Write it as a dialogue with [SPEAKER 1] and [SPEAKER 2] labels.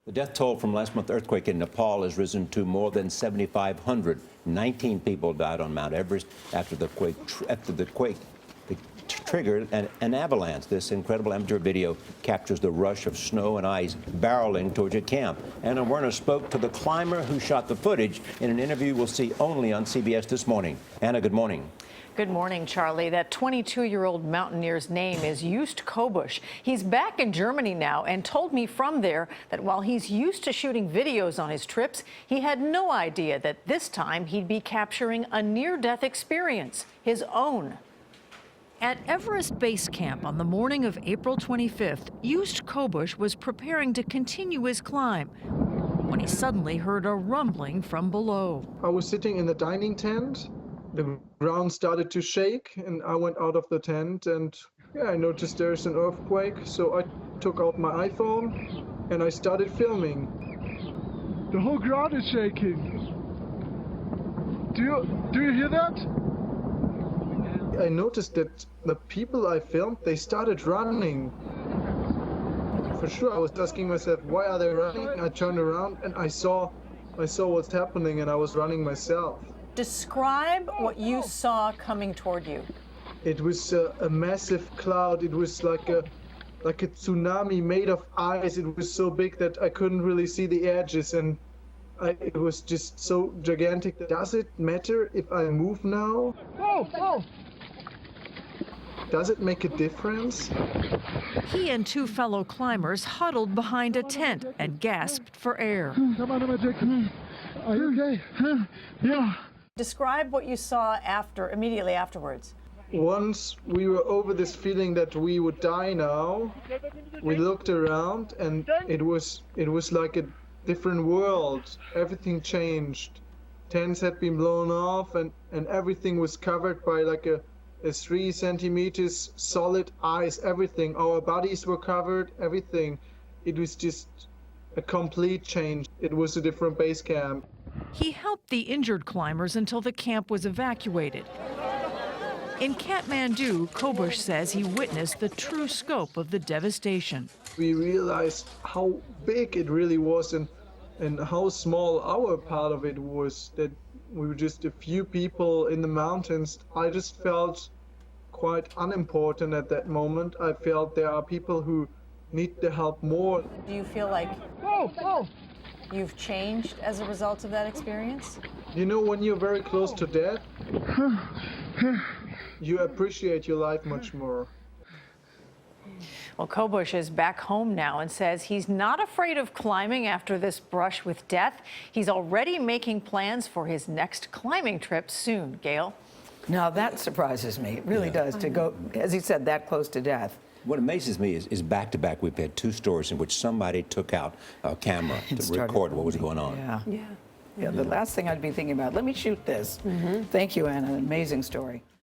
[SPEAKER 1] The death toll from last month's earthquake in Nepal has risen to more than 7,500. 19 people died on Mount Everest after the quake triggered an avalanche. This incredible amateur video captures the rush of snow and ice barreling towards your camp. Anna Werner spoke to the climber who shot the footage in an interview we'll see only on CBS this morning. Anna, good morning.
[SPEAKER 2] Good morning, Charlie. That 22-year-old mountaineer's name is Jost Kobusch. He's back in Germany now and told me from there that while he's used to shooting videos on his trips, he had no idea that this time he'd be capturing a near-death experience, his own. At Everest Base Camp on the morning of April 25th, Jost Kobusch was preparing to continue his climb when he suddenly heard a rumbling from below.
[SPEAKER 3] I was sitting in the dining tent. The ground started to shake and I went out of the tent and I noticed there's an earthquake. So I took out my iPhone and I started filming.
[SPEAKER 4] The whole ground is shaking. Do you hear that?
[SPEAKER 3] I noticed that the people I filmed, they started running. For sure, I was asking myself, why are they running? I turned around and I saw what's happening and I was running myself.
[SPEAKER 2] Describe what you saw coming toward you.
[SPEAKER 3] It was a massive cloud. It was like a tsunami made of ice. It was so big that I couldn't really see the edges, and it was just so gigantic. Does it matter if I move now?
[SPEAKER 4] Oh!
[SPEAKER 3] Does it make a difference?
[SPEAKER 2] He and two fellow climbers huddled behind a tent and gasped for air.
[SPEAKER 4] Come on, my jacket. Are you okay? Yeah.
[SPEAKER 2] Describe what you saw immediately afterwards.
[SPEAKER 3] Once we were over this feeling that we would die now, we looked around and it was like a different world. Everything changed. Tents had been blown off and everything was covered by like a 3 centimeters solid ice. Everything. Our bodies were covered, everything. It was just a complete change. It was a different base camp.
[SPEAKER 2] He helped the injured climbers until the camp was evacuated. In Kathmandu, Kobusch says he witnessed the true scope of the devastation.
[SPEAKER 3] We realized how big it really was and how small our part of it was, that we were just a few people in the mountains. I just felt quite unimportant at that moment. I felt there are people who need the help more.
[SPEAKER 2] Do you feel like you've changed as a result of that experience?
[SPEAKER 3] You know, when you're very close to death, you appreciate your life much more.
[SPEAKER 2] Well, Kobusch is back home now and says he's not afraid of climbing after this brush with death. He's already making plans for his next climbing trip soon. Gail?
[SPEAKER 5] Now that surprises me. It really does, to go, as he said, that close to death.
[SPEAKER 1] What amazes me is back-to-back, we've had two stories in which somebody took out a camera to record what was going on.
[SPEAKER 5] Yeah, the last thing I'd be thinking about, let me shoot this. Thank you, Anna. Amazing story.